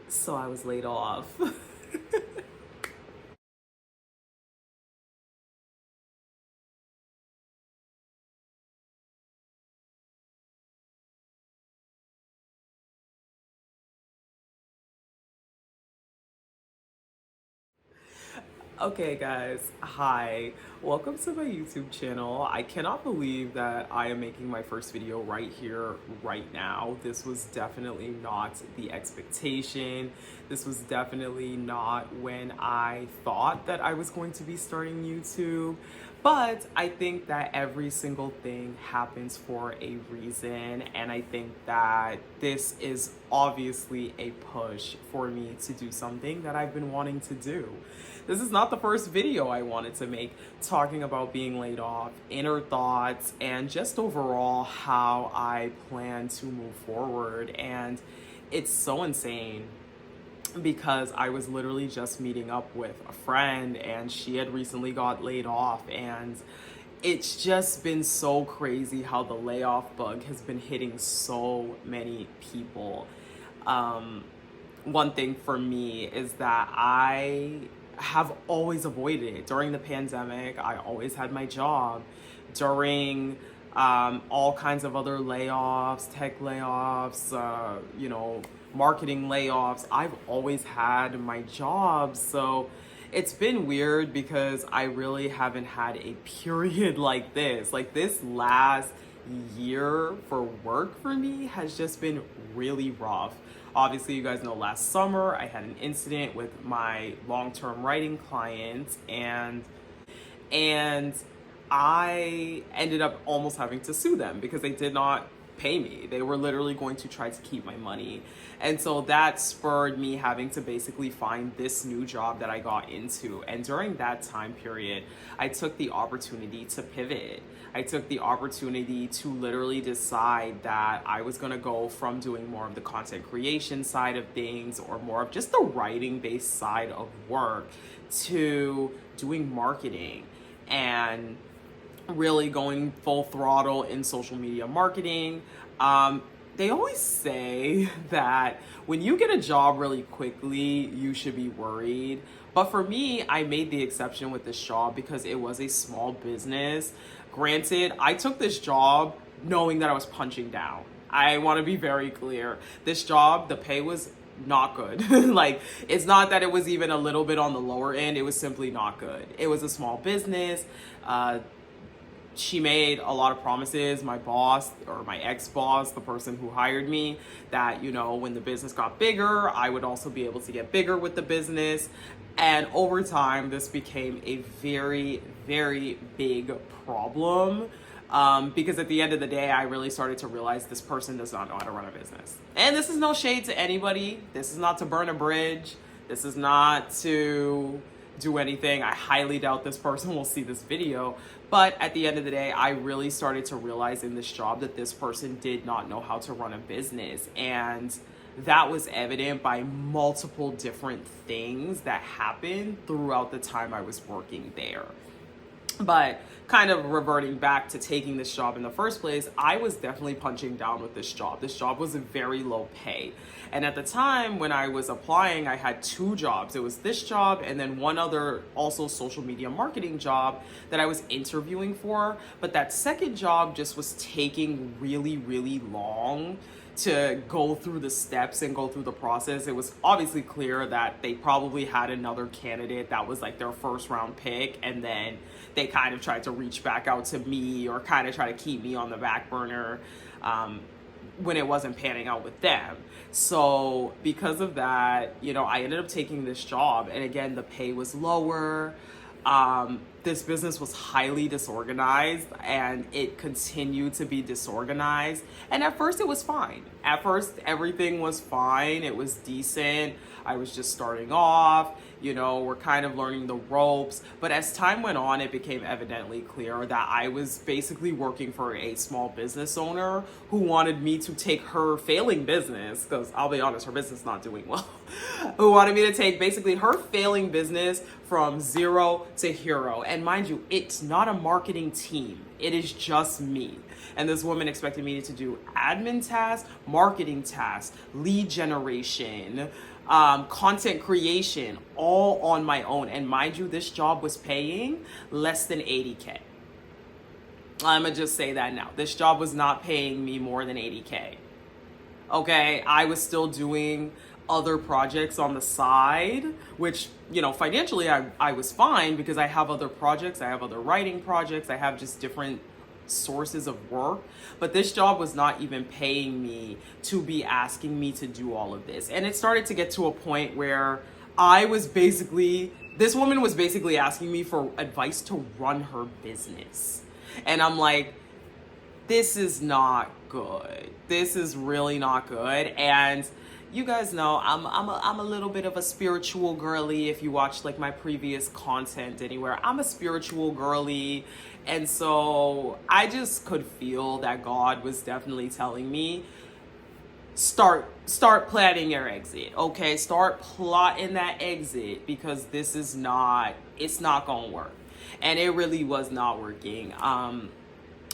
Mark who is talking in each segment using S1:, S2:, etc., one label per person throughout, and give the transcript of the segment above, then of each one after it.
S1: So I was laid off. Okay, guys, hi. Welcome to my YouTube channel. I cannot believe that I am making my first video right here, right now. This was definitely not the expectation. This was definitely not when I thought that I was going to be starting YouTube. But I think that every single thing happens for a reason, and I think that this is obviously a push for me to do something that I've been wanting to do. This is not the first video I wanted to make talking about being laid off, inner thoughts, and just overall how I plan to move forward. And it's so insane because I was literally just meeting up with a friend and she had recently got laid off, and it's just been so crazy how the layoff bug has been hitting so many people. One thing for me is that I have always avoided it. During the pandemic, I always had my job. During all kinds of other layoffs, tech layoffs, marketing layoffs, I've always had my job. So it's been weird because I really haven't had a period like this. Like this last year for work for me has just been really rough. Obviously, you guys know last summer I had an incident with my long-term writing client, and I ended up almost having to sue them because they did not pay me. They were literally going to try to keep my money. And so that spurred me having to basically find this new job that I got into. And during that time period, I took the opportunity to pivot. I took the opportunity to literally decide that I was going to go from doing more of the content creation side of things, or more of just the writing based side of work, to doing marketing and really going full throttle in social media marketing. They always say that when you get a job really quickly, you should be worried. But for me, I made the exception with this job because it was a small business. Granted, I took this job knowing that I was punching down. I want to be very clear. This job, the pay was not good. Like, it's not that it was even a little bit on the lower end, it was simply not good. It was a small business. She made a lot of promises, my boss, or my ex-boss, the person who hired me, that, when the business got bigger, I would also be able to get bigger with the business. And over time, this became a very, very big problem. Because at the end of the day, I really started to realize this person does not know how to run a business. And this is no shade to anybody. This is not to burn a bridge. This is not to do anything. I highly doubt this person will see this video. But at the end of the day, I really started to realize in this job that this person did not know how to run a business. And that was evident by multiple different things that happened throughout the time I was working there. But kind of reverting back to taking this job in the first place, I was definitely punching down with this job. This job was a very low pay. And at the time when I was applying, I had two jobs. It was this job and then one other also social media marketing job that I was interviewing for. But that second job just was taking really, really long to go through the steps and go through the process. It was obviously clear that they probably had another candidate that was like their first round pick, and then they kind of tried to reach back out to me or kind of try to keep me on the back burner when it wasn't panning out with them. So because of that, I ended up taking this job, and again, the pay was lower. This business was highly disorganized, and it continued to be disorganized. And at first it was fine. At first everything was fine. It was decent. I was just starting off, we're kind of learning the ropes. But as time went on, it became evidently clear that I was basically working for a small business owner who wanted me to take her failing business, because I'll be honest, her business is not doing well, who wanted me to take basically her failing business from zero to hero. And And mind you, it's not a marketing team. It is just me. And this woman expected me to do admin tasks, marketing tasks, lead generation, content creation, all on my own. And mind you, this job was paying less than 80K. I'm gonna just say that now. This job was not paying me more than 80K. Okay, I was still doing other projects on the side, which, financially I was fine because I have other projects, I have other writing projects, I have just different sources of work. But this job was not even paying me to be asking me to do all of this. And it started to get to a point where this woman was basically asking me for advice to run her business. And I'm like, this is not good. This is really not good. And you guys know I'm a little bit of a spiritual girly. If you watch like my previous content anywhere, I'm a spiritual girly. And so I just could feel that God was definitely telling me, start planning your exit. Okay, start plotting that exit, because it's not gonna work. And it really was not working.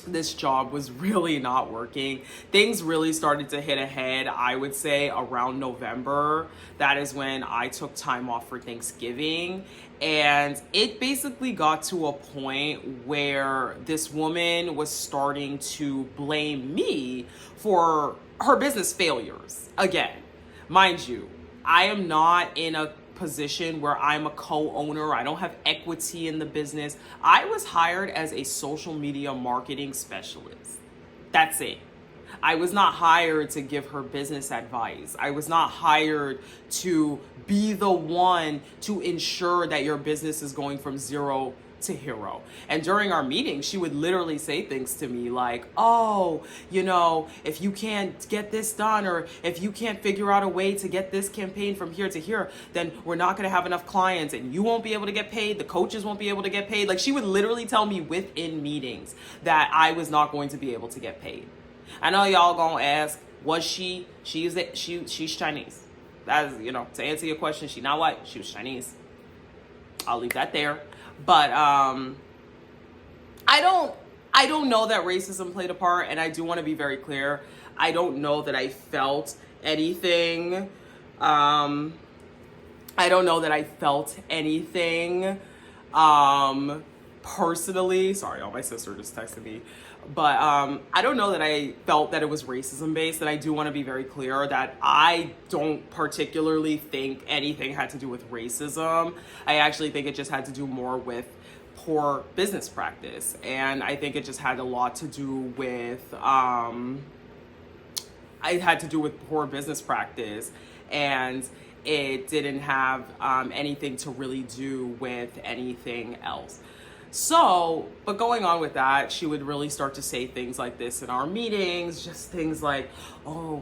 S1: This job was really not working. Things really started to hit ahead, I would say, around November. That is when I took time off for Thanksgiving. And it basically got to a point where this woman was starting to blame me for her business failures. Again, mind you, I am not in a position where I'm a co-owner. I don't have equity in the business. I was hired as a social media marketing specialist. That's it. I was not hired to give her business advice. I was not hired to be the one to ensure that your business is going from zero to hero. And during our meetings, she would literally say things to me like, oh, if you can't get this done, or if you can't figure out a way to get this campaign from here to here, then we're not going to have enough clients, and you won't be able to get paid. The coaches won't be able to get paid. Like, she would literally tell me within meetings that I was not going to be able to get paid. I know y'all gonna ask, was she's Chinese. That's, to answer your question, she not white, she was Chinese. I'll leave that there. But I don't know that racism played a part, and I do want to be very clear. I don't know that I felt anything. I don't know that I felt anything personally. Sorry, my sister just texted me. But I don't know that I felt that it was racism based, and I do want to be very clear that I don't particularly think anything had to do with racism. I actually think it just had to do more with poor business practice, and I think it just had a lot to do with poor business practice, and it didn't have anything to really do with anything else. So, but going on with that, she would really start to say things like this in our meetings, just things like, oh,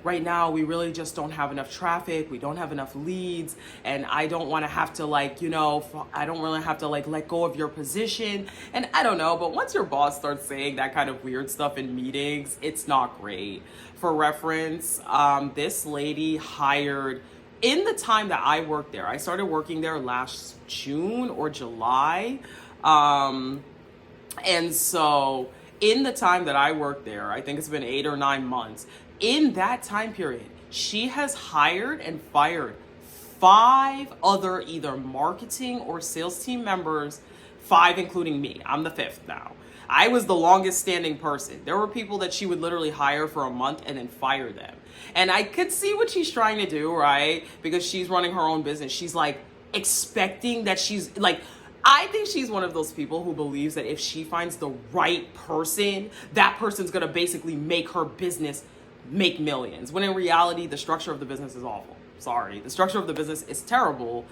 S1: right now we really just don't have enough traffic, we don't have enough leads, and I don't want to have to I don't really have to let go of your position. And I don't know, but once your boss starts saying that kind of weird stuff in meetings, it's not great. For reference, this lady hired, in the time that I worked there, I started working there last June or July. And so in the time that I worked there, I think it's been 8 or 9 months. In that time period, she has hired and fired 5 other either marketing or sales team members, 5 including me. I'm the 5th now. I was the longest standing person. There were people that she would literally hire for a month and then fire them. And I could see what she's trying to do, right? Because she's running her own business. She's expecting that I think she's one of those people who believes that if she finds the right person, that person's gonna basically make her business make millions. When in reality, the structure of the business is awful. Sorry, the structure of the business is terrible.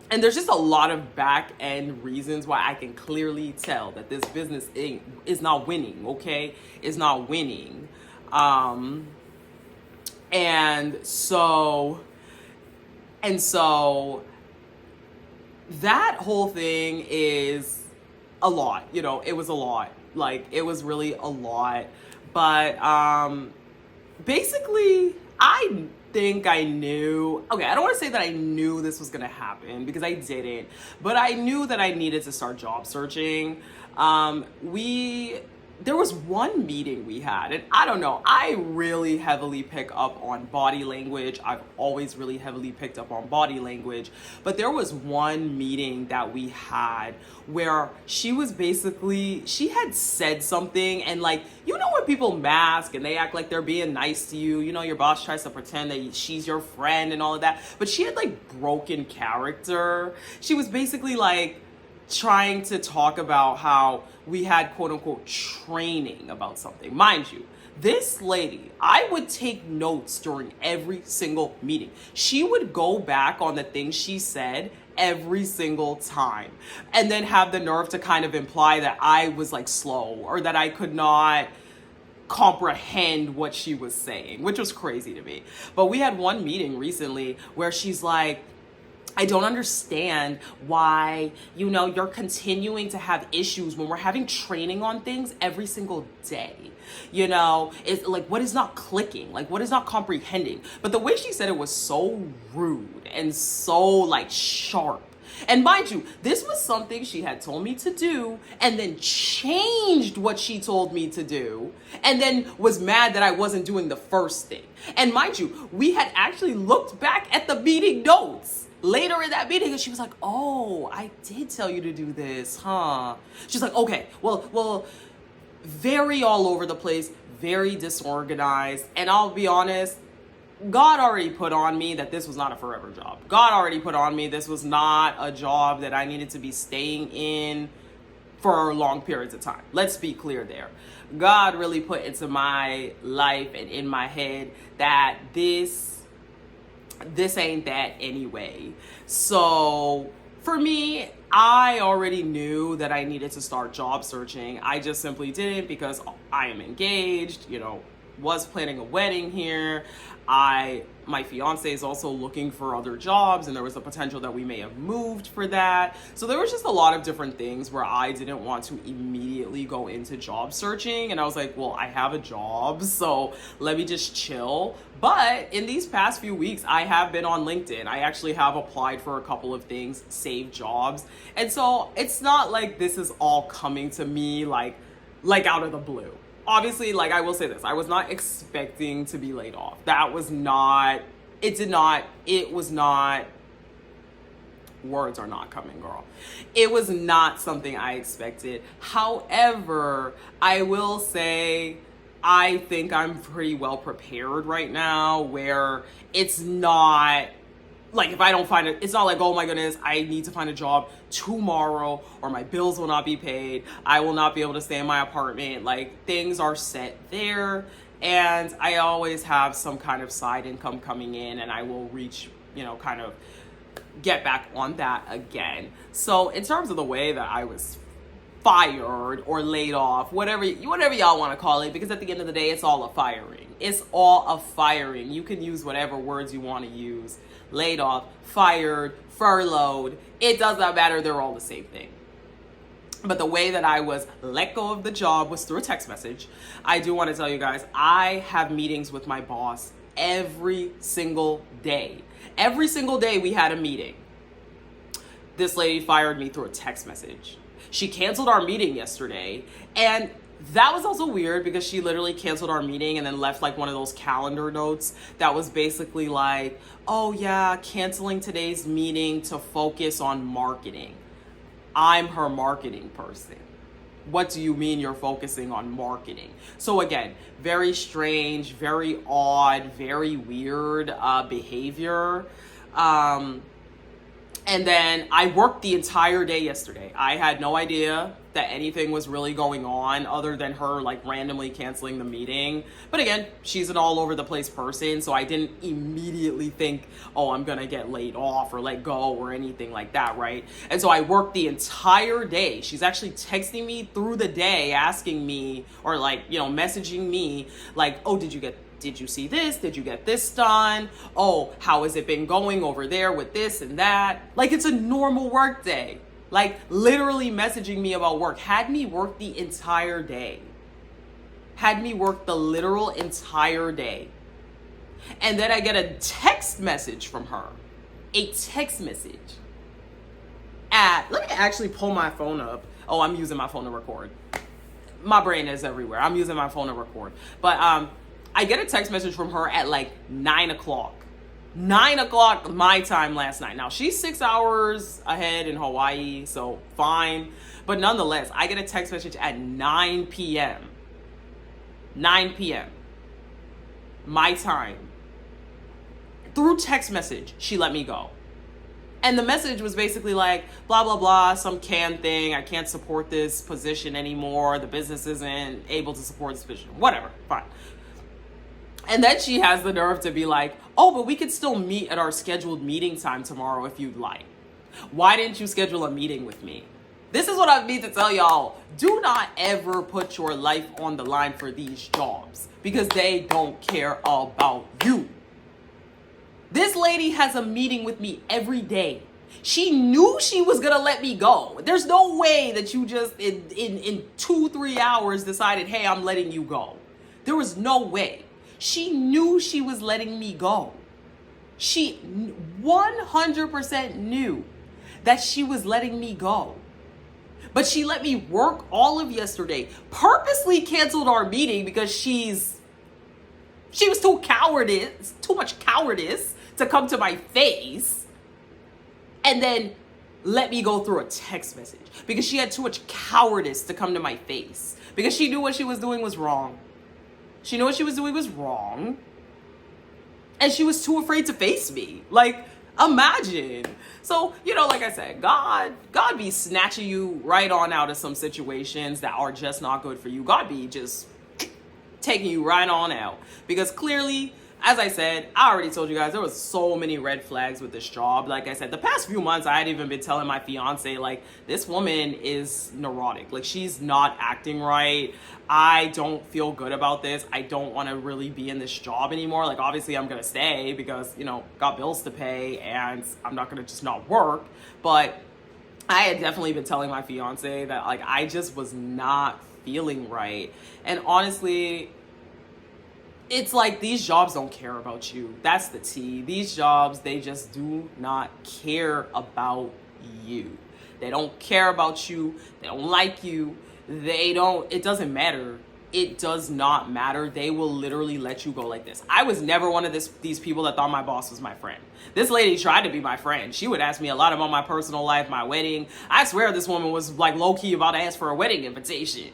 S1: And there's just a lot of back end reasons why I can clearly tell that this business is not winning, okay? Is not winning. And so that whole thing is a lot, it was a lot. It was really a lot. But basically, think I knew. Okay, I don't want to say that I knew this was gonna happen because I didn't, but I knew that I needed to start job searching. There was one meeting we had, and I don't know, I really heavily pick up on body language. I've always really heavily picked up on body language, but there was one meeting that we had where she had said something, and like, you know, when people mask and they act like they're being nice to you, you know, your boss tries to pretend that she's your friend and all of that, but she had like broken character. She was basically like trying to talk about how we had quote unquote training about something. Mind you, this lady, I would take notes during every single meeting. She would go back on the things she said every single time and then have the nerve to kind of imply that I was like slow or that I could not comprehend what she was saying, which was crazy to me. But we had one meeting recently where she's like, I don't understand why, you know, you're continuing to have issues when we're having training on things every single day. You know, it's like, what is not clicking? Like, what is not comprehending? But the way she said it was so rude and so like sharp. And mind you, this was something she had told me to do and then changed what she told me to do and then was mad that I wasn't doing the first thing. And mind you, we had actually looked back at the meeting notes later in that meeting, and she was like, oh, I did tell you to do this, huh? She's like, okay, well, very all over the place, very disorganized. And I'll be honest, God already put on me that this was not a forever job. God already put on me this was not a job that I needed to be staying in for long periods of time. Let's be clear there. God really put into my life and in my head that this ain't that anyway. So for me, I already knew that I needed to start job searching. I just simply didn't because I am engaged, you know, was planning a wedding here. My fiance is also looking for other jobs, and there was the potential that we may have moved for that. So there was just a lot of different things where I didn't want to immediately go into job searching. And I was like, well, I have a job, so let me just chill. But in these past few weeks, I have been on LinkedIn. I actually have applied for a couple of things, saved jobs. And so it's not like this is all coming to me like out of the blue. Obviously, like, I will say this, I was not expecting to be laid off. Words are not coming, girl. It was not something I expected. However, I will say, I think I'm pretty well prepared right now, where it's not like, if I don't find it, it's not like, oh my goodness, I need to find a job tomorrow or my bills will not be paid. I will not be able to stay in my apartment. Like, things are set there, and I always have some kind of side income coming in, and I will reach, you know, kind of get back on that again. So in terms of the way that I was fired or laid off, whatever y'all want to call it, because at the end of the day, it's all a firing. It's all a firing. You can use whatever words you want to use. Laid off, fired, furloughed. It does not matter. They're all the same thing. But the way that I was let go of the job was through a text message. I do want to tell you guys, I have meetings with my boss every single day. Every single day we had a meeting. This lady fired me through a text message. She canceled our meeting yesterday, and that was also weird because she literally canceled our meeting and then left like one of those calendar notes that was basically like, oh yeah, canceling today's meeting to focus on marketing. I'm her marketing person. What do you mean you're focusing on marketing? So again, very strange, very odd, very weird behavior. And then I worked the entire day yesterday. I had no idea that anything was really going on other than her like randomly canceling the meeting. But again, she's an all over the place person, so I didn't immediately think, oh, I'm gonna get laid off or let go or anything like that, right? And so I worked the entire day. She's actually texting me through the day asking me, or like, you know, messaging me like, oh, did you see this? Did you get this done? Oh, how has it been going over there with this and that? Like, it's a normal work day. Like, literally messaging me about work. Had me work the entire day. Had me work the literal entire day. And then I get a text message from her. A text message. Let me actually pull my phone up. Oh, I'm using my phone to record. My brain is everywhere. I'm using my phone to record. But I get a text message from her at like 9 o'clock. 9 o'clock my time last night. Now, she's 6 hours ahead in Hawaii, so fine. But nonetheless, I get a text message at 9 p.m. 9 p.m. my time. Through text message, she let me go. And the message was basically like, blah, blah, blah, some can thing. I can't support this position anymore. The business isn't able to support this position. Whatever, fine. And then she has the nerve to be like, oh, but we could still meet at our scheduled meeting time tomorrow if you'd like. Why didn't you schedule a meeting with me? This is what I need to tell y'all. Do not ever put your life on the line for these jobs because they don't care about you. This lady has a meeting with me every day. She knew she was gonna let me go. There's no way that you just in 2-3 hours decided, hey, I'm letting you go. There was no way. She knew she was letting me go. She 100% knew that she was letting me go. But she let me work all of yesterday, purposely canceled our meeting because she was too much cowardice to come to my face, and then let me go through a text message because she had too much cowardice to come to my face because she knew what she was doing was wrong. She knew what she was doing was wrong, and she was too afraid to face me. Like, imagine. So, like I said, God be snatching you right on out of some situations that are just not good for you. God be just taking you right on out because clearly, as I said, I already told you guys, there was so many red flags with this job. Like I said, the past few months, I had even been telling my fiance, like, this woman is neurotic. Like, she's not acting right. I don't feel good about this. I don't want to really be in this job anymore. Like, obviously, I'm going to stay because, got bills to pay and I'm not going to just not work. But I had definitely been telling my fiance that, like, I just was not feeling right. And honestly, it's like these jobs don't care about you. That's the tea. These jobs, they just do not care about you. They don't care about you. They don't like you. It doesn't matter. It does not matter. They will literally let you go like this. I was never one of these people that thought my boss was my friend. This lady tried to be my friend. She would ask me a lot about my personal life, my wedding. I swear this woman was like low-key about to ask for a wedding invitation,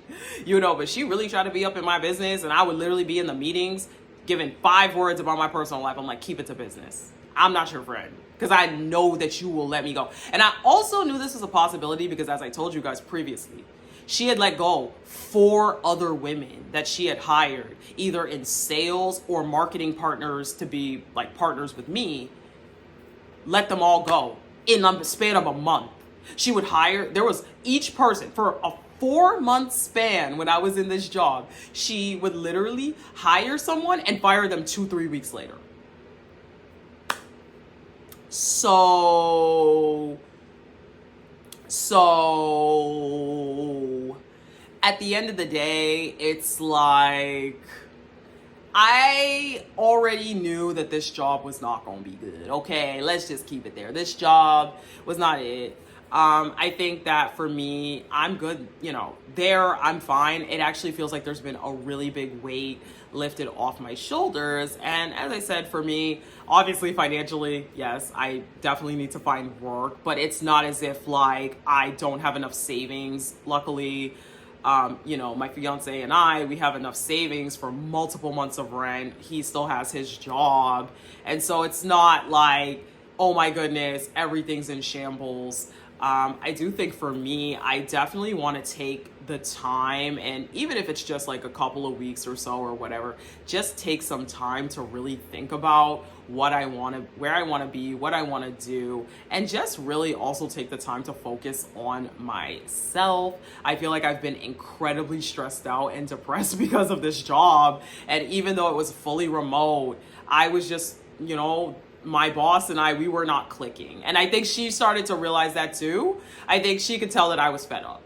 S1: but she really tried to be up in my business, and I would literally be in the meetings giving 5 words about my personal life. I'm like, keep it to business. I'm not your friend because I know that you will let me go. And I also knew this was a possibility because, as I told you guys previously, she had let go 4 other women that she had hired either in sales or marketing partners to be like partners with me. Let them all go in the span of a month. She would hire, there was each person for a 4-month span when I was in this job, she would literally hire someone and fire them 2-3 weeks later. So at the end of the day, it's like, I already knew that this job was not going to be good. Okay, let's just keep it there. This job was not it. I think that for me, I'm good, there, I'm fine. It actually feels like there's been a really big weight lifted off my shoulders. And as I said, for me, obviously financially, yes, I definitely need to find work, but it's not as if like I don't have enough savings. Luckily, my fiance and we have enough savings for multiple months of rent. He still has his job. And so it's not like, oh my goodness, everything's in shambles. I do think for me, I definitely want to take the time, and even if it's just like a couple of weeks or so or whatever, just take some time to really think about what I want to, where I want to be, what I want to do, and just really also take the time to focus on myself. I feel like I've been incredibly stressed out and depressed because of this job, and even though it was fully remote, I was just, my boss and we were not clicking. And I think she started to realize that too. I think she could tell that I was fed up.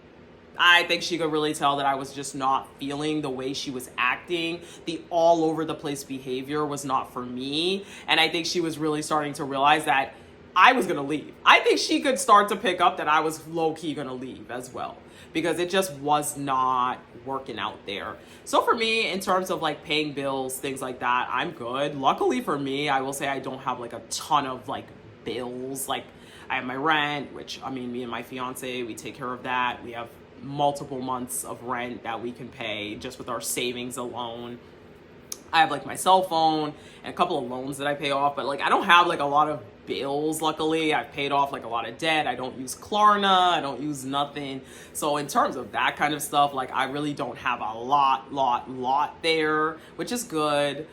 S1: I think she could really tell that I was just not feeling the way she was acting. The all over the place behavior was not for me. And I think she was really starting to realize that I was going to leave. I think she could start to pick up that I was low key going to leave as well, because it just was not working out there. So for me, in terms of like paying bills, things like that, I'm good. Luckily for me, I will say I don't have like a ton of like bills. Like I have my rent, which I mean, me and my fiance, we take care of that. We have multiple months of rent that we can pay just with our savings alone. I have like my cell phone and a couple of loans that I pay off, but like I don't have like a lot of bills. Luckily, I've paid off like a lot of debt. I don't use Klarna. I don't use nothing. So in terms of that kind of stuff, like I really don't have a lot there, which is good.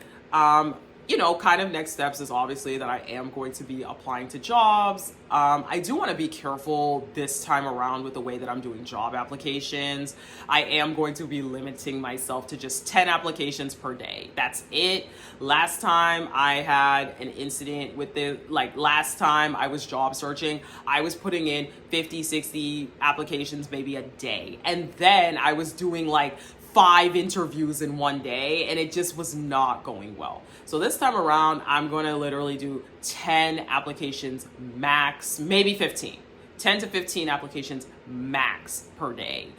S1: You know, kind of next steps is obviously that I am going to be applying to jobs. I do want to be careful this time around with the way that I'm doing job applications. I am going to be limiting myself to just 10 applications per day. That's it. Last time I had an incident with last time I was job searching, I was putting in 50, 60 applications maybe a day. And then I was doing like 5 interviews in one day, and it just was not going well. So this time around, I'm going to literally do 10 applications max, maybe 15. 10 to 15 applications max per day.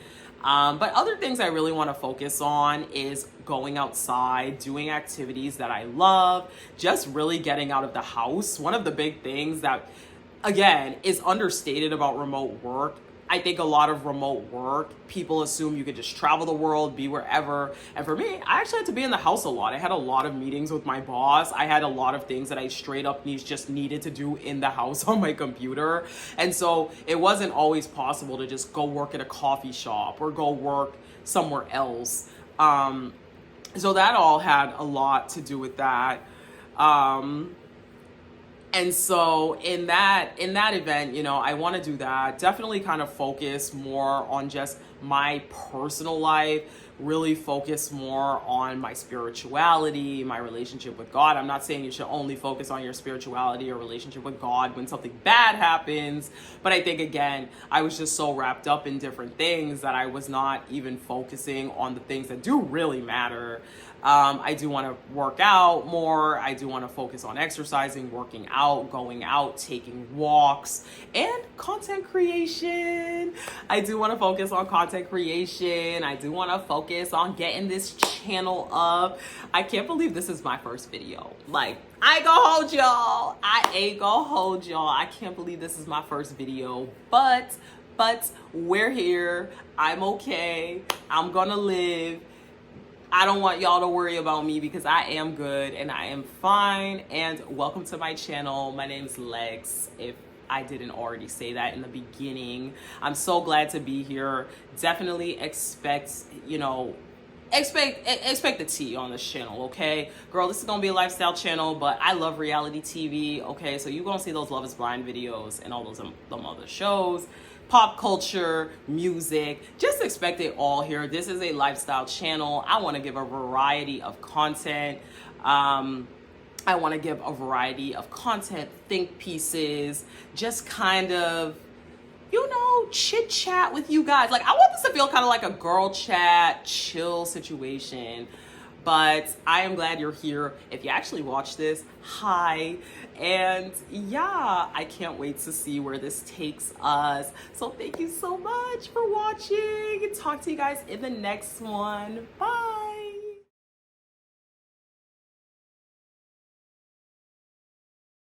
S1: But other things I really want to focus on is going outside, doing activities that I love, just really getting out of the house. One of the big things that, again, is understated about remote work, I think a lot of remote work, people assume you could just travel the world, be wherever. And for me, I actually had to be in the house a lot. I had a lot of meetings with my boss. I had a lot of things that I straight up just needed to do in the house on my computer. And so it wasn't always possible to just go work at a coffee shop or go work somewhere else. So that all had a lot to do with that. And so in that event, you know, I want to do that. Definitely kind of focus more on just my personal life, really focus more on my spirituality, my relationship with God. I'm not saying you should only focus on your spirituality or relationship with God when something bad happens. But I think, again, I was just so wrapped up in different things that I was not even focusing on the things that do really matter. I do want to work out more. I do want to focus on exercising, working out, going out, taking walks, and content creation. I do want to focus on content creation. I do want to focus on getting this channel up. I can't believe this is my first video. Like, I ain't gonna hold y'all. I can't believe this is my first video, but we're here. I'm okay. I'm gonna live. I don't want y'all to worry about me because I am good and I am fine. And welcome to my channel. My name is Lex, if I didn't already say that in the beginning. I'm so glad to be here. Definitely expect the tea on this channel, okay? Girl, this is gonna be a lifestyle channel, but I love reality TV, okay? So you're gonna see those Love is Blind videos and all those them other shows. Pop culture, music, just expect it all here. This is a lifestyle channel. I want to give a variety of content. Think pieces, just kind of, chit chat with you guys. Like, I want this to feel kind of like a girl chat, chill situation. But I am glad you're here. If you actually watch this, hi. And yeah, I can't wait to see where this takes us. So thank you so much for watching. Talk to you guys in the next one. Bye.